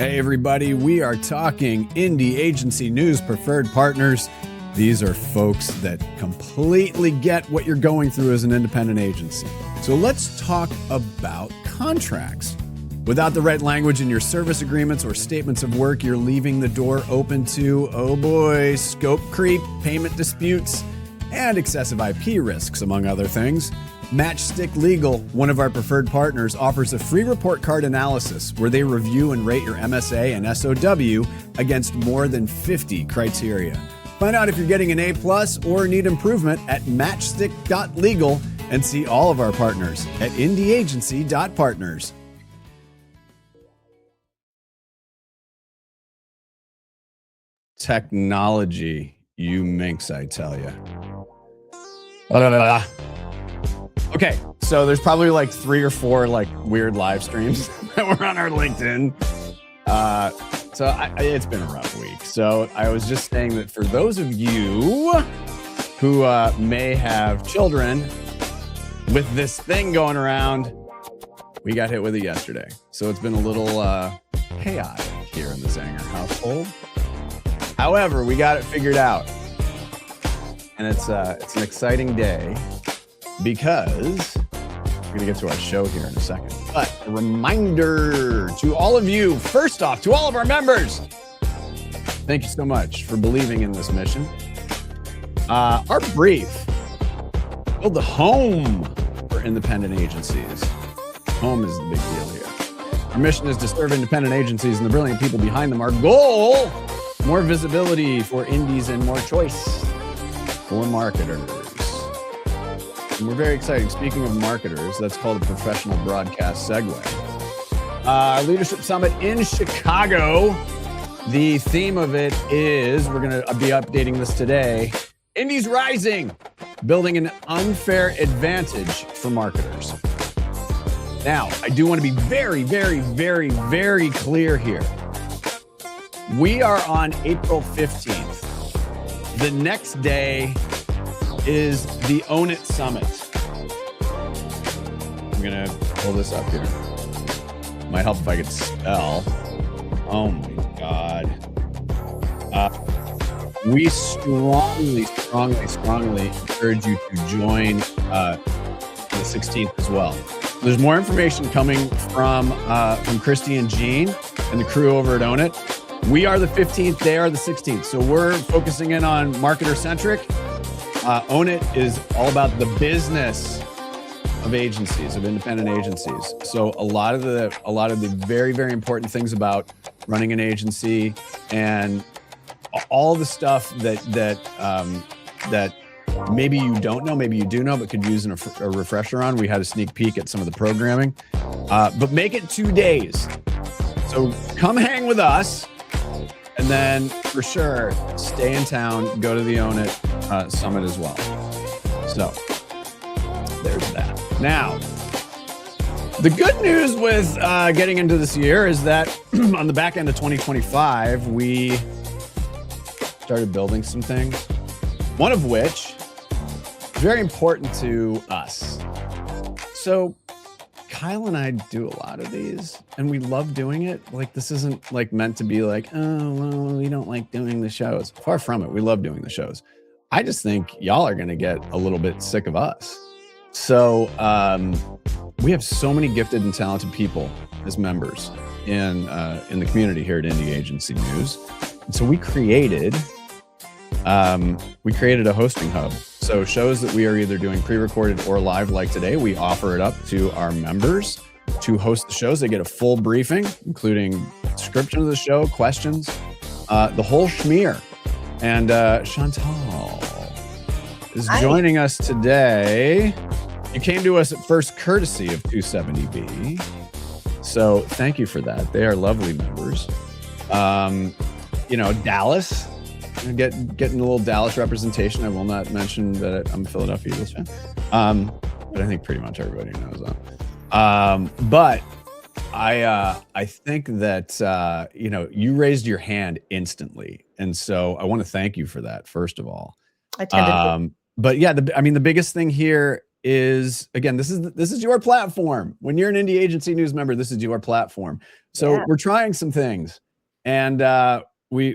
Hey everybody, we are talking indie agency news preferred partners. These are folks that completely get what you're going through as an independent agency. So let's talk about contracts. Without the right language in your service agreements or statements of work, you're leaving the door open to, oh boy, scope creep, payment disputes, and excessive IP risks, among other things. Matchstick Legal, one of our preferred partners, offers a free report card analysis where they review and rate your MSA and SOW against more than 50 criteria. Find out if you're getting an A+ or need improvement at matchstick.legal and see all of our partners at indieagency.partners. Technology, you minx, I tell you. Okay, so there's probably like 3 or 4 like weird live streams that were on our LinkedIn. It's been a rough week. So I was just saying that for those of you who may have children with this thing going around, we got hit with it yesterday. So it's been a little chaotic here in the Zanger household. However, we got it figured out. And it's an exciting day, because we're going to get to our show here in a second. But a reminder to all of you, first off, to all of our members, thank you so much for believing in this mission. Our brief, build the home for independent agencies. Home is the big deal here. Our mission is to serve independent agencies and the brilliant people behind them. Our goal, more visibility for indies and more choice for marketers. And we're very excited. Speaking of marketers, that's called a professional broadcast segue. Our leadership summit in Chicago. The theme of it is, we're going to be updating this today, Indies Rising, building an unfair advantage for marketers. Now, I do want to be very, very, very, very clear here. We are on April 15th. The next day is the Own It Summit. I'm going to pull this up here. Might help if I could spell. Oh my God. We strongly encourage you to join the 16th as well. There's more information coming from Christy and Jean and the crew over at Own It. We are the 15th, they are the 16th. So we're focusing in on marketer-centric. Own It is all about the business of agencies, of independent agencies. So a lot of the very, very important things about running an agency and all the stuff that maybe you don't know, maybe you do know, but could use a refresher on. We had a sneak peek at some of the programming, but make it 2 days. So come hang with us. And then, for sure, stay in town, go to the Own It Summit as well. So, there's that. Now, the good news with getting into this year is that on the back end of 2025, we started building some things. One of which is very important to us. So, Kyle and I do a lot of these, and we love doing it. Like, this isn't like meant to be like, oh, well, we don't like doing the shows. Far from it. We love doing the shows. I just think y'all are going to get a little bit sick of us. So we have so many gifted and talented people as members in the community here at Indie Agency News. And so we created a hosting hub. So shows that we are either doing pre-recorded or live like today, we offer it up to our members to host the shows. They get a full briefing, including description of the show, questions, the whole schmear. And Chantal is joining us today. You came to us at first courtesy of 270B. So thank you for that. They are lovely members. Dallas. Getting a little Dallas representation. I will not mention that I'm a Philadelphia Eagles fan, but I think pretty much everybody knows that. But I think that you raised your hand instantly, and so I want to thank you for that. First of all, I tended to. But yeah, the biggest thing here is, again, this is your platform. When you're an indie agency news member, this is your platform. So we're trying some things, and we're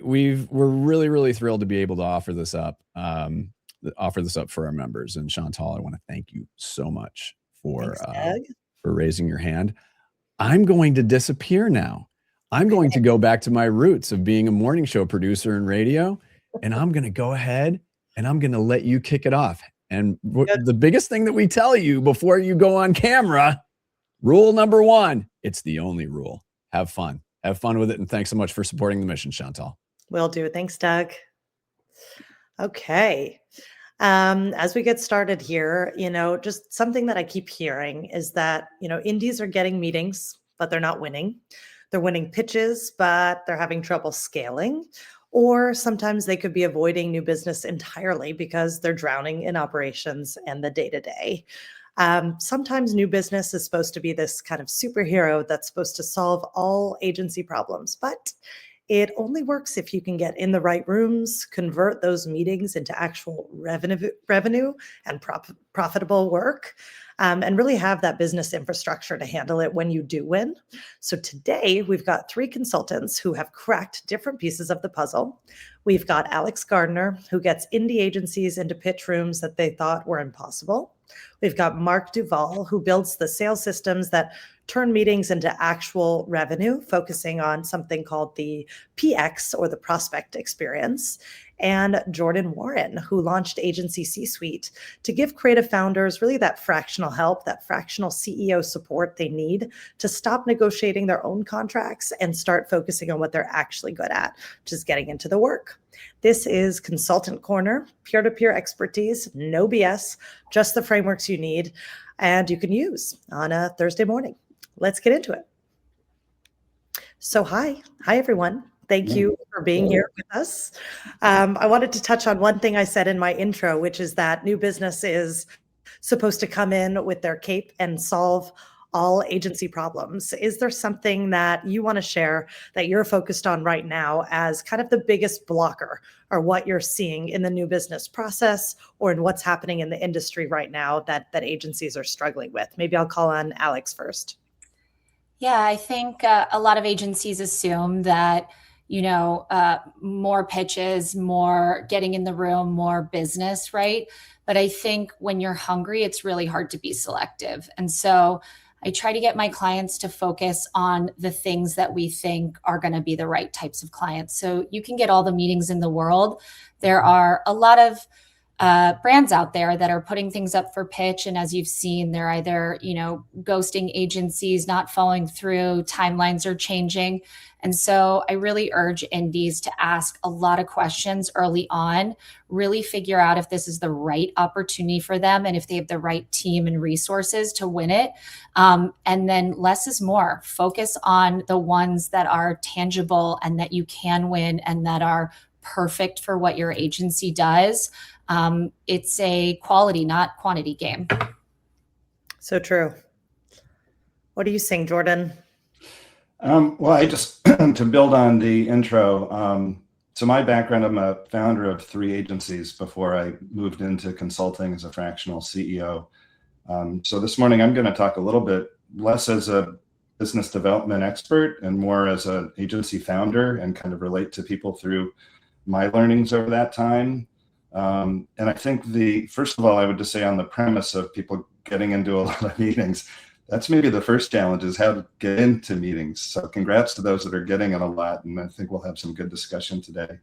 really, really thrilled to be able to offer this up for our members. And Chantal, I want to thank you so much for raising your hand. I'm going to disappear now. I'm going to go back to my roots of being a morning show producer in radio, and I'm going to go ahead and I'm going to let you kick it off. And the biggest thing that we tell you before you go on camera, rule number 1, it's the only rule. Have fun. Have fun with it. And thanks so much for supporting the mission, Chantal. Will do. Thanks, Doug. Okay. As we get started here, just something that I keep hearing is that, indies are getting meetings, but they're not winning. They're winning pitches, but they're having trouble scaling. Or sometimes they could be avoiding new business entirely because they're drowning in operations and the day-to-day. Sometimes new business is supposed to be this kind of superhero that's supposed to solve all agency problems, but it only works if you can get in the right rooms, convert those meetings into actual revenue and profitable work, and really have that business infrastructure to handle it when you do win. So today we've got 3 consultants who have cracked different pieces of the puzzle. We've got Alex Gardner, who gets indie agencies into pitch rooms that they thought were impossible. We've got Mark Duval, who builds the sales systems that turn meetings into actual revenue, focusing on something called the PX, or the prospect experience. And Jordan Warren, who launched Agency C-Suite to give creative founders really that fractional help, that fractional CEO support they need to stop negotiating their own contracts and start focusing on what they're actually good at, which is getting into the work. This is Consultant Corner, peer-to-peer expertise, no BS, just the frameworks you need and you can use on a Thursday morning. Let's get into it. So hi everyone. Thank you for being here with us. I wanted to touch on one thing I said in my intro, which is that new business is supposed to come in with their cape and solve all agency problems. Is there something that you want to share that you're focused on right now as kind of the biggest blocker, or what you're seeing in the new business process or in what's happening in the industry right now that agencies are struggling with? Maybe I'll call on Alex first. Yeah, I think a lot of agencies assume that, more pitches, more getting in the room, more business, right? But I think when you're hungry, it's really hard to be selective. And so I try to get my clients to focus on the things that we think are going to be the right types of clients. So you can get all the meetings in the world. There are a lot of brands out there that are putting things up for pitch. And as you've seen, they're either, ghosting agencies, not following through, timelines are changing. And so I really urge indies to ask a lot of questions early on, really figure out if this is the right opportunity for them and if they have the right team and resources to win it. And then less is more. Focus on the ones that are tangible and that you can win and that are perfect for what your agency does. It's a quality, not quantity game. So true. What are you saying, Jordan? Well, I just, to build on the intro, so my background, I'm a founder of 3 agencies before I moved into consulting as a fractional CEO. So this morning, I'm going to talk a little bit less as a business development expert and more as an agency founder, and kind of relate to people through my learnings over that time. And I think first of all, I would just say on the premise of people getting into a lot of meetings, that's maybe the first challenge, is how to get into meetings. So congrats to those that are getting in a lot. And I think we'll have some good discussion today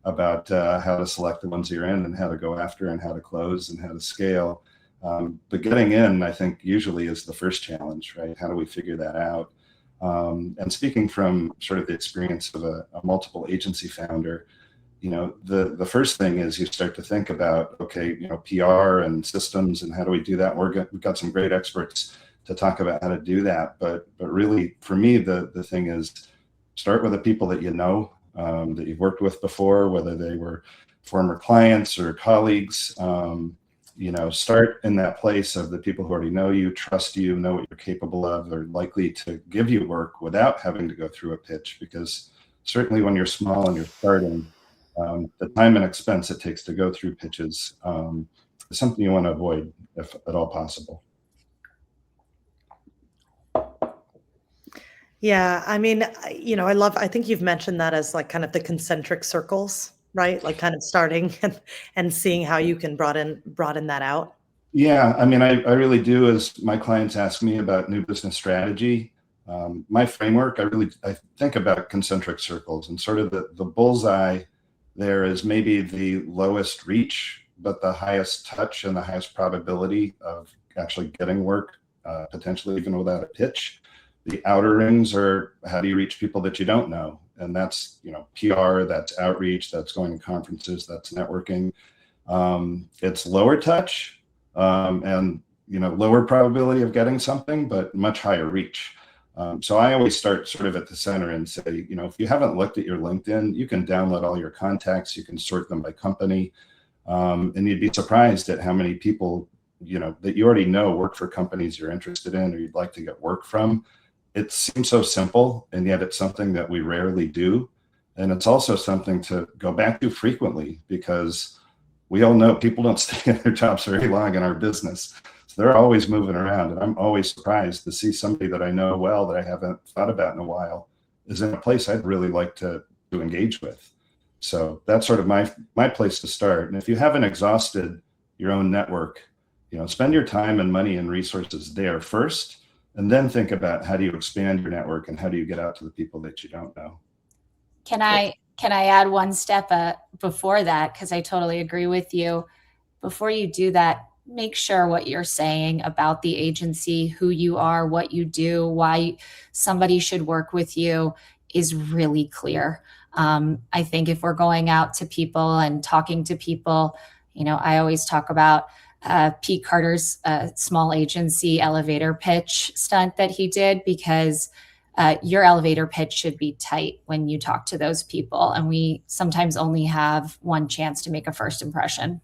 about how to select the ones you're in and how to go after and how to close and how to scale. But getting in, I think, usually is the first challenge, right? How do we figure that out? And speaking from sort of the experience of a multiple agency founder, the first thing is you start to think about, okay, PR and systems and how do we do that? We've got some great experts to talk about how to do that. But really, for me, the thing is start with the people that that you've worked with before, whether they were former clients or colleagues. Start in that place of the people who already know you, trust you, know what you're capable of, are likely to give you work without having to go through a pitch. Because certainly when you're small and you're starting, the time and expense it takes to go through pitches something you want to avoid if at all possible. Yeah, I mean, I think you've mentioned that as like kind of the concentric circles, right? Like kind of starting and seeing how you can broaden that out. Yeah, I mean, I really do. As my clients ask me about new business strategy, my framework, I think about concentric circles, and sort of the bullseye there is maybe the lowest reach, but the highest touch and the highest probability of actually getting work, potentially even without a pitch. The outer rings are how do you reach people that you don't know? And that's, PR, that's outreach, that's going to conferences, that's networking. It's lower touch, and lower probability of getting something, but much higher reach. So I always start sort of at the center and say, if you haven't looked at your LinkedIn, you can download all your contacts, you can sort them by company, and you'd be surprised at how many people, that you already know work for companies you're interested in or you'd like to get work from. It seems so simple, and yet it's something that we rarely do. And it's also something to go back to frequently, because we all know people don't stay in their jobs very long in our business. So they're always moving around. And I'm always surprised to see somebody that I know well that I haven't thought about in a while is in a place I'd really like to engage with. So that's sort of my place to start. And if you haven't exhausted your own network, spend your time and money and resources there first, and then think about how do you expand your network and how do you get out to the people that you don't know. Can I add one step before that? Because I totally agree with you. Before you do that, make sure what you're saying about the agency, who you are, what you do, why somebody should work with you is really clear. I think if we're going out to people and talking to people, I always talk about Pete Carter's small agency elevator pitch stunt that he did, because your elevator pitch should be tight when you talk to those people. And we sometimes only have one chance to make a first impression.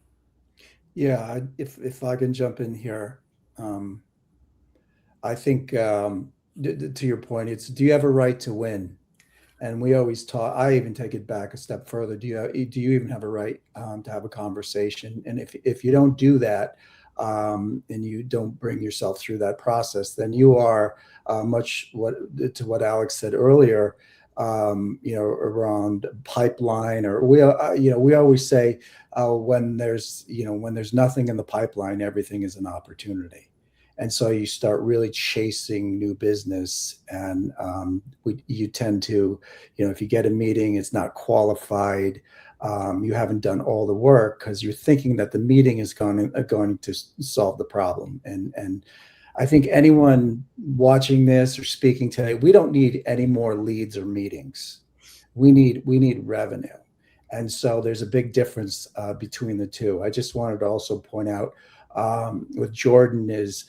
Yeah, if I can jump in here, I think to your point, it's do you have a right to win? And we always talk. I even take it back a step further. Do you even have a right to have a conversation? And if you don't do that, and you don't bring yourself through that process, then you are to what Alex said earlier. Around pipeline, or we always say when there's nothing in the pipeline, everything is an opportunity. And so you start really chasing new business, and you tend to, if you get a meeting, it's not qualified. You haven't done all the work because you're thinking that the meeting is going to solve the problem. And I think anyone watching this or speaking today, we don't need any more leads or meetings. We need revenue. And so there's a big difference between the two. I just wanted to also point out with Jordan is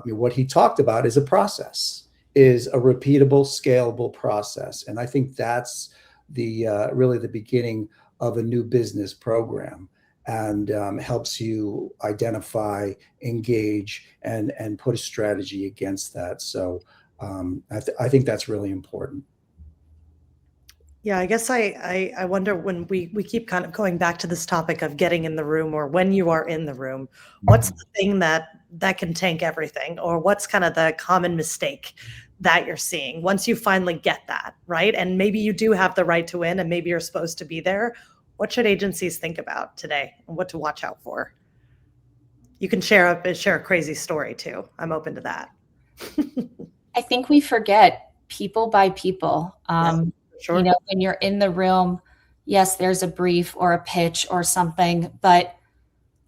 what he talked about is a process, is a repeatable, scalable process. And I think that's really the beginning of a new business program, and helps you identify, engage, and put a strategy against that. So I think that's really important. Yeah, I guess I wonder, when we keep kind of going back to this topic of getting in the room, or when you are in the room, what's the thing that can tank everything, or what's kind of the common mistake that you're seeing once you finally get that right? And maybe you do have the right to win, and maybe you're supposed to be there. What should agencies think about today, and what to watch out for? You can share a crazy story too. I'm open to that. I think we forget people by people. Yeah, sure. When you're in the room, yes, there's a brief or a pitch or something, but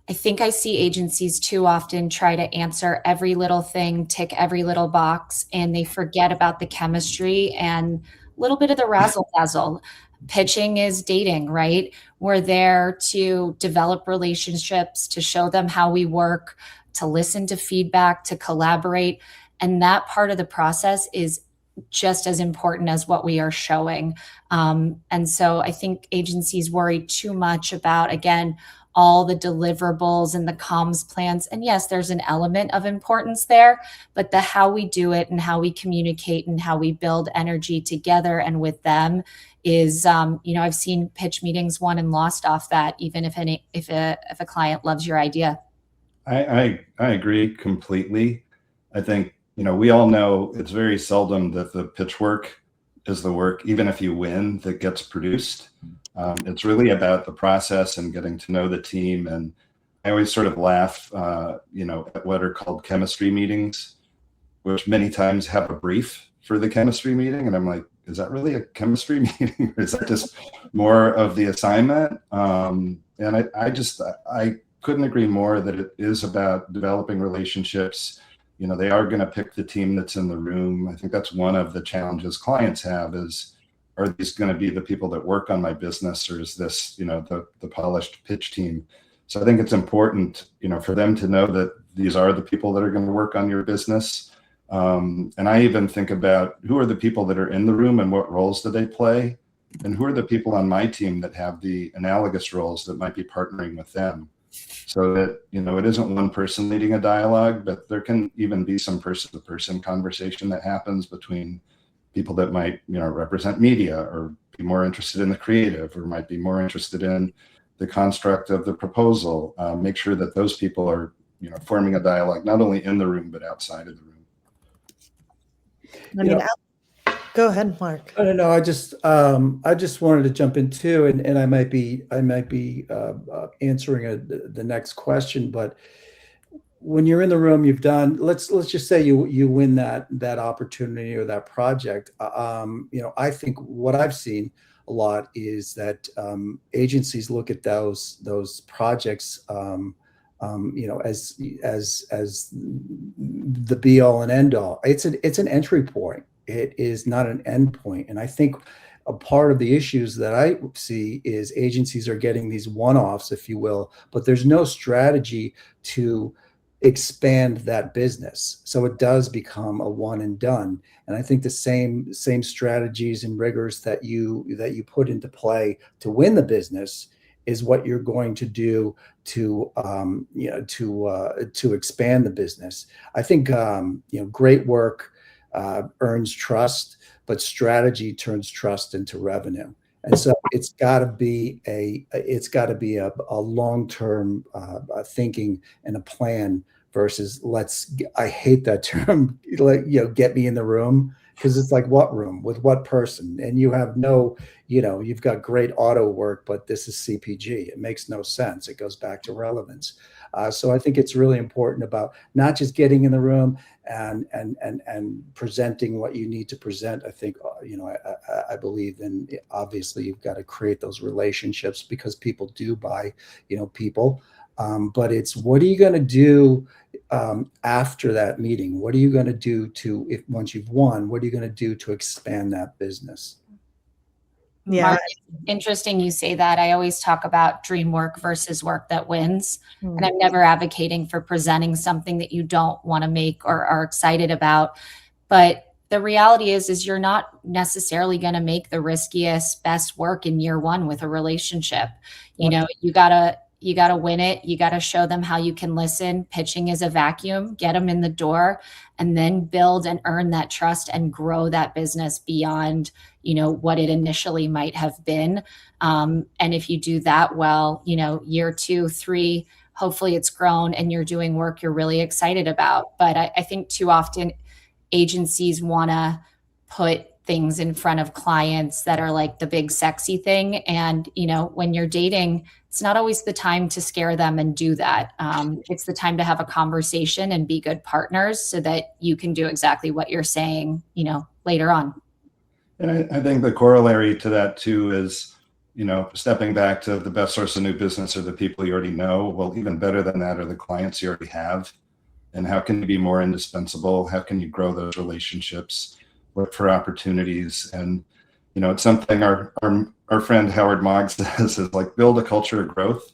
I think I see agencies too often try to answer every little thing, tick every little box, and they forget about the chemistry and a little bit of the razzle dazzle. Pitching is dating, right? We're there to develop relationships, to show them how we work, to listen to feedback, to collaborate. And that part of the process is just as important as what we are showing. And so I think agencies worry too much about, again, all the deliverables and the comms plans. And yes, there's an element of importance there, but the how we do it and how we communicate and how we build energy together and with them is, I've seen pitch meetings won and lost off that, even if a client loves your idea. I agree completely. I think, we all know it's very seldom that the pitch work is the work, even if you win, that gets produced. It's really about the process and getting to know the team. And I always sort of laugh, at what are called chemistry meetings, which many times have a brief for the chemistry meeting. And I'm like, is that really a chemistry meeting? Or is that just more of the assignment? And I couldn't agree more that it is about developing relationships. They are going to pick the team that's in the room. I think that's one of the challenges clients have is, are these going to be the people that work on my business, or is this, the polished pitch team? So I think it's important, for them to know that these are the people that are going to work on your business. And I even think about who are the people that are in the room and what roles do they play, and who are the people on my team that have the analogous roles that might be partnering with them. So that, it isn't one person leading a dialogue, but there can even be some person-to-person conversation that happens between people that might, represent media or be more interested in the creative, or might be more interested in the construct of the proposal. Make sure that those people are, forming a dialogue, not only in the room, but outside of the room. I mean, go ahead, Mark. No. I just wanted to jump in too, and I might be answering the next question. But when you're in the room, you've done. Let's just say you win that opportunity or that project. I think what I've seen a lot is that agencies look at those projects, as the be all and end all. It's an entry point. It is not an end point. And I think a part of the issues that I see is agencies are getting these one-offs, if you will, but there's no strategy to expand that business. So it does become a one and done. And I think the same strategies and rigors that you put into play to win the business is what you're going to do to expand the business. I think great work earns trust, but strategy turns trust into revenue. And so it's got to be a long-term thinking and a plan versus I hate that term, get me in the room, because it's like, what room with what person? And you have you've got great auto work, but this is CPG. It makes no sense. It goes back to relevance. So I think it's really important about not just getting in the room and presenting what you need to present. I think, I believe in, obviously you've got to create those relationships because people do buy, people. But it's, what are you going to do after that meeting? What are you going to do once you've won, what are you going to do to expand that business? Yeah. Mark, interesting you say that. I always talk about dream work versus work that wins. And I'm never advocating for presenting something that you don't want to make or are excited about. But the reality is you're not necessarily going to make the riskiest, best work in year one with a relationship. You gotta win it. You gotta show them how you can listen. Pitching is a vacuum. Get them in the door, and then build and earn that trust and grow that business beyond, what it initially might have been. And if you do that well, year 2, 3, hopefully it's grown and you're doing work you're really excited about. But I think too often agencies want to put things in front of clients that are like the big sexy thing. And, when you're dating, it's not always the time to scare them and do that. It's the time to have a conversation and be good partners so that you can do exactly what you're saying, later on. And I think the corollary to that too is, stepping back to the best source of new business are the people you already know. Well, even better than that are the clients you already have. And how can you be more indispensable? How can you grow those relationships? Look for opportunities. And, it's something our friend Howard Mogg says is like, build a culture of growth.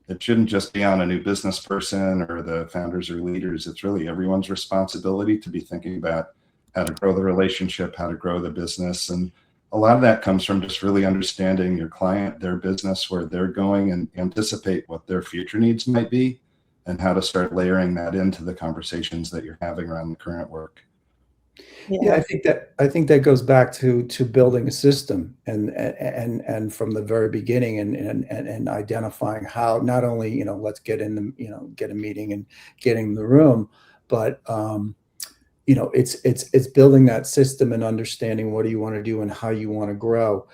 It shouldn't just be on a new business person or the founders or leaders. It's really everyone's responsibility to be thinking about how to grow the relationship, how to grow the business. And a lot of that comes from just really understanding your client, their business, where they're going, and anticipate what their future needs might be and how to start layering that into the conversations that you're having around the current work. Yeah, I think that goes back to building a system and from the very beginning and identifying how not only, let's get in the, get a meeting and getting in the room, but it's building that system and understanding what do you want to do and how you want to grow.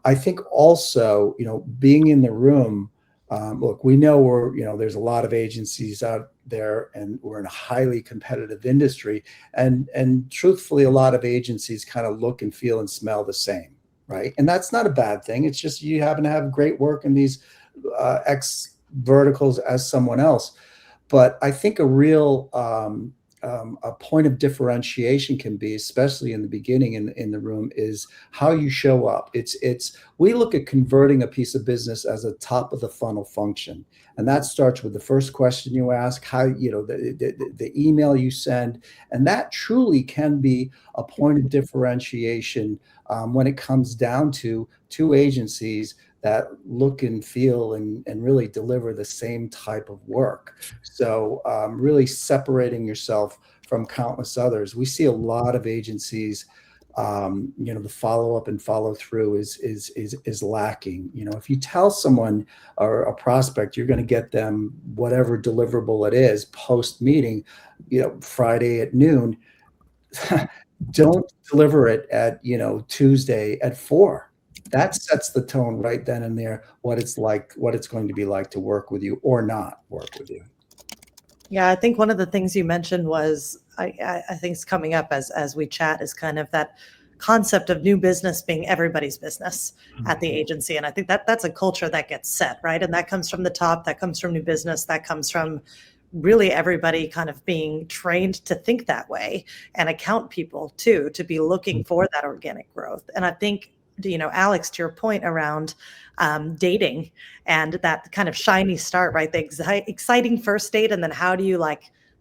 I think also, being in the room, look, we know there's a lot of agencies out there and we're in a highly competitive industry, and truthfully, a lot of agencies kind of look and feel and smell the same, right? And that's not a bad thing. It's just you happen to have great work in these X verticals as someone else. But I think a real a point of differentiation can be, especially in the beginning in the room, is how you show up. We look at converting a piece of business as a top of the funnel function, and that starts with the first question you ask, how the email you send, and that truly can be a point of differentiation when it comes down to two agencies that look and feel and really deliver the same type of work. So really separating yourself from countless others. We see a lot of agencies, the follow up and follow through is lacking. If you tell someone or a prospect you're going to get them whatever deliverable it is post meeting, Friday at noon, don't deliver it at Tuesday at 4. That sets the tone right then and there, what it's going to be like to work with you or not work with you. Yeah, I think one of the things you mentioned was, I think it's coming up as we chat, is kind of that concept of new business being everybody's business at the agency. And I think that's a culture that gets set, right? And that comes from the top, that comes from new business, that comes from really everybody kind of being trained to think that way, and account people too, to be looking for that organic growth. And I think, Alex, to your point around dating and that kind of shiny start, right? The exciting first date, and then how do you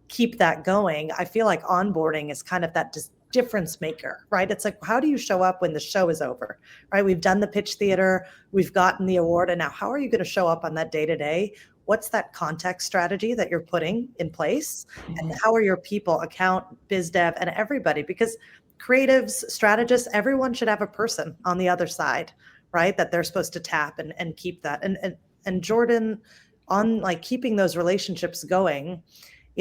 keep that going? I feel like onboarding is kind of that difference maker, right? It's like, how do you show up when the show is over, right? We've done the pitch theater, we've gotten the award, and now how are you going to show up on that day to day? What's that context strategy that you're putting in place? And how are your people, account, biz dev, and everybody? Because creatives, strategists, everyone should have a person on the other side, right? That they're supposed to tap and keep that. And Jordan, on keeping those relationships going,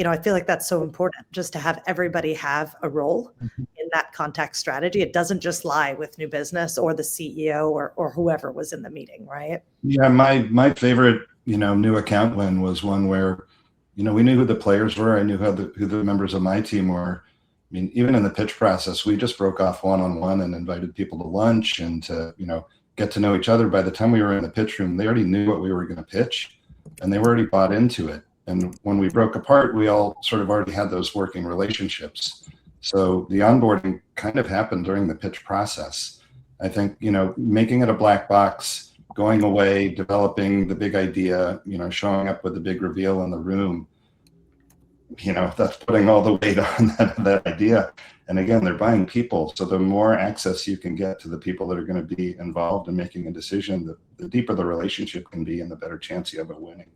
I feel like that's so important, just to have everybody have a role in that contact strategy. It doesn't just lie with new business or the CEO or whoever was in the meeting, right? Yeah, my favorite, new account win was one where, we knew who the players were. I knew who the members of my team were. I mean, even in the pitch process, we just broke off one-on-one and invited people to lunch and to, get to know each other. By the time we were in the pitch room, they already knew what we were going to pitch, and they were already bought into it. And when we broke apart, we all sort of already had those working relationships. So the onboarding kind of happened during the pitch process. I think, making it a black box, going away, developing the big idea, showing up with the big reveal in the room, that's putting all the weight on that idea. And again, they're buying people. So the more access you can get to the people that are going to be involved in making a decision, the deeper the relationship can be and the better chance you have of winning.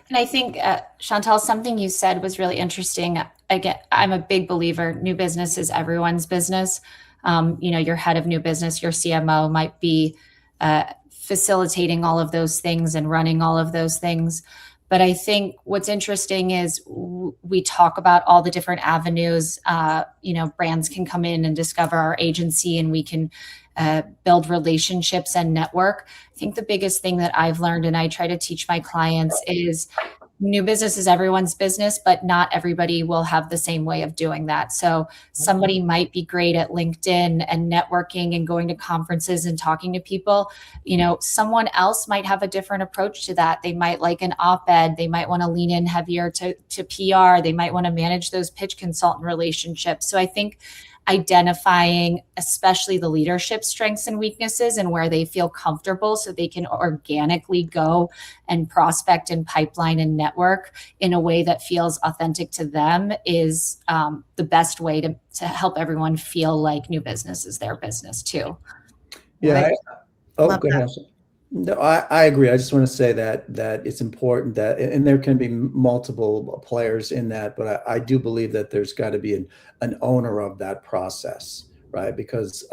And I think, Chantal, something you said was really interesting. Again, I'm a big believer, new business is everyone's business. Your head of new business, your CMO might be facilitating all of those things and running all of those things. But I think what's interesting is we talk about all the different avenues. Brands can come in and discover our agency, and we can build relationships and network. I think the biggest thing that I've learned, and I try to teach my clients, is new business is everyone's business, but not everybody will have the same way of doing that. So somebody might be great at LinkedIn and networking and going to conferences and talking to people. Someone else might have a different approach to that. They might like an op-ed. They might want to lean in heavier to PR. They might want to manage those pitch consultant relationships. So I think identifying especially the leadership strengths and weaknesses and where they feel comfortable so they can organically go and prospect and pipeline and network in a way that feels authentic to them is the best way to help everyone feel like new business is their business too. Yeah. Right. Go ahead. No, I agree. I just want to say that it's important that, and there can be multiple players in that, but I do believe that there's got to be an owner of that process, right? Because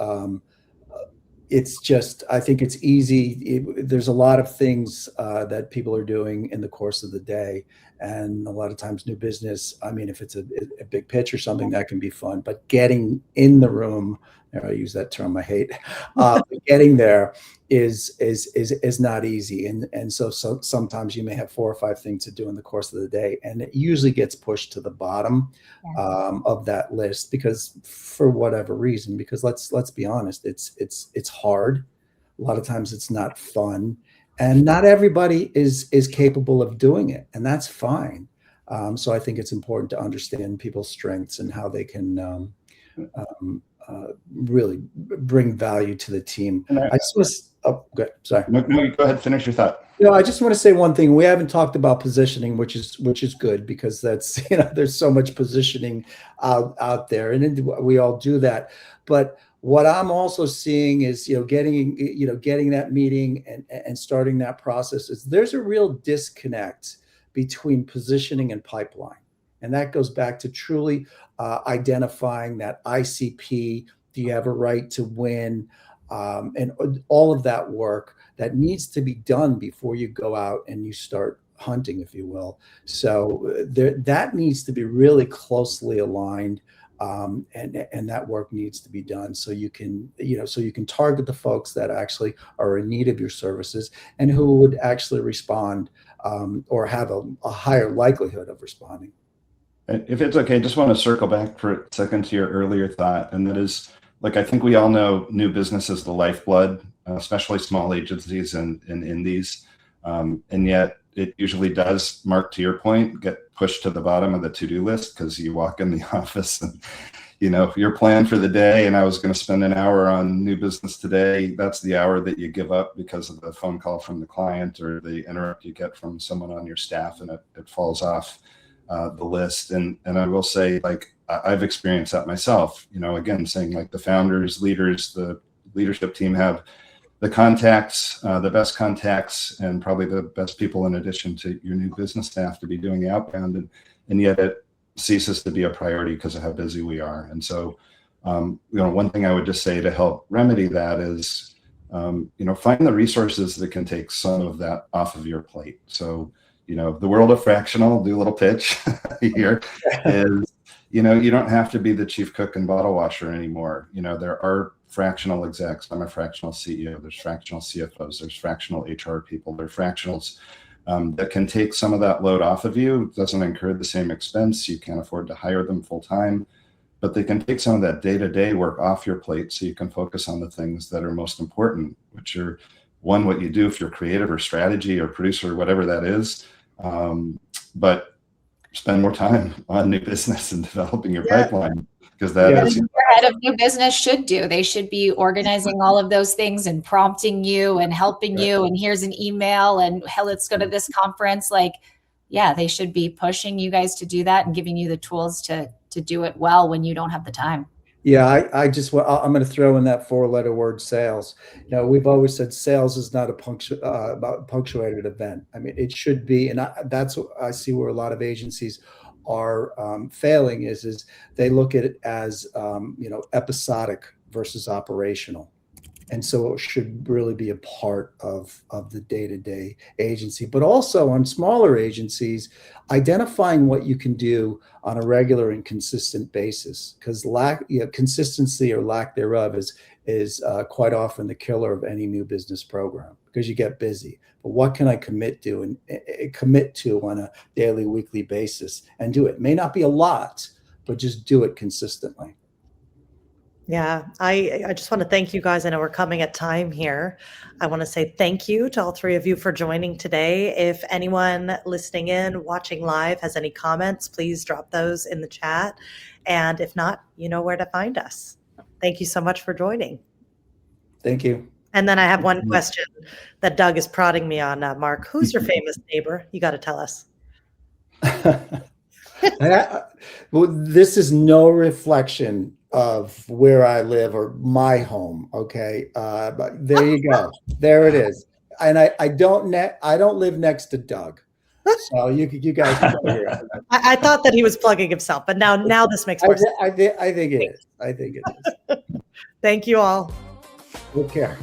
it's just, I think it's easy. There's a lot of things that people are doing in the course of the day. And a lot of times new business, I mean, if it's a big pitch or something, that can be fun, but getting in the room, I use that term I hate, getting there is not easy. And so sometimes you may have 4 or 5 things to do in the course of the day. And it usually gets pushed to the bottom of that list because for whatever reason, because let's be honest, it's hard. A lot of times it's not fun, and not everybody is capable of doing it, and that's fine. So I think it's important to understand people's strengths and how they can really bring value to the team. And I just was, oh, good. Sorry. No, go ahead. Finish your thought. I just want to say one thing. We haven't talked about positioning, which is good because that's, there's so much positioning out there, and we all do that. But what I'm also seeing is, getting that meeting and starting that process is there's a real disconnect between positioning and pipeline. And that goes back to truly identifying that ICP. Do you have a right to win? And all of that work that needs to be done before you go out and you start hunting, if you will. So that needs to be really closely aligned. And that work needs to be done so you can target the folks that actually are in need of your services and who would actually respond or have a higher likelihood of responding. If it's okay, I just want to circle back for a second to your earlier thought. And that is, I think we all know new business is the lifeblood, especially small agencies and indies. And yet it usually does, Mark, to your point, get pushed to the bottom of the to-do list because you walk in the office and, your plan for the day, and I was going to spend an hour on new business today. That's the hour that you give up because of the phone call from the client or the interrupt you get from someone on your staff, and it falls off the list. And I will say, I've experienced that myself, again, saying the founders, leaders, the leadership team have the contacts, the best contacts, and probably the best people in addition to your new business staff to be doing the outbound. And yet it ceases to be a priority because of how busy we are. And so, one thing I would just say to help remedy that is, find the resources that can take some of that off of your plate. So, the world of fractional, do a little pitch here, is, you don't have to be the chief cook and bottle washer anymore. There are fractional execs. I'm a fractional CEO. There's fractional CFOs. There's fractional HR people. There are fractionals that can take some of that load off of you. It doesn't incur the same expense. You can't afford to hire them full time, but they can take some of that day-to-day work off your plate so you can focus on the things that are most important, which are, one, what you do if you're creative or strategy or producer or whatever that is, but spend more time on new business and developing your pipeline, because that is the head of new business should do. They should be organizing all of those things and prompting you and helping you. And here's an email and hell, let's go to this conference. They should be pushing you guys to do that and giving you the tools to do it well when you don't have the time. Yeah, I'm going to throw in that 4-letter word, sales. We've always said sales is not a punctuated event. I mean, it should be, and that's what I see where a lot of agencies are failing is they look at it as episodic versus operational. And so it should really be a part of the day-to-day agency, but also on smaller agencies, identifying what you can do on a regular and consistent basis, because consistency or lack thereof is quite often the killer of any new business program, because you get busy. But what can I commit to on a daily, weekly basis and do it? It may not be a lot, but just do it consistently. Yeah, I just want to thank you guys. I know we're coming at time here. I want to say thank you to all 3 of you for joining today. If anyone listening in, watching live has any comments, please drop those in the chat. And if not, you know where to find us. Thank you so much for joining. Thank you. And then I have one question that Doug is prodding me on, Mark. Who's your famous neighbor? You got to tell us. Well, this is no reflection of where I live or my home. Okay. But there you go. There it is. and I don't live next to Doug, so you guys can go here. I thought that he was plugging himself, but now this makes more sense. I think it is. I think it is. Thank you all. Take care.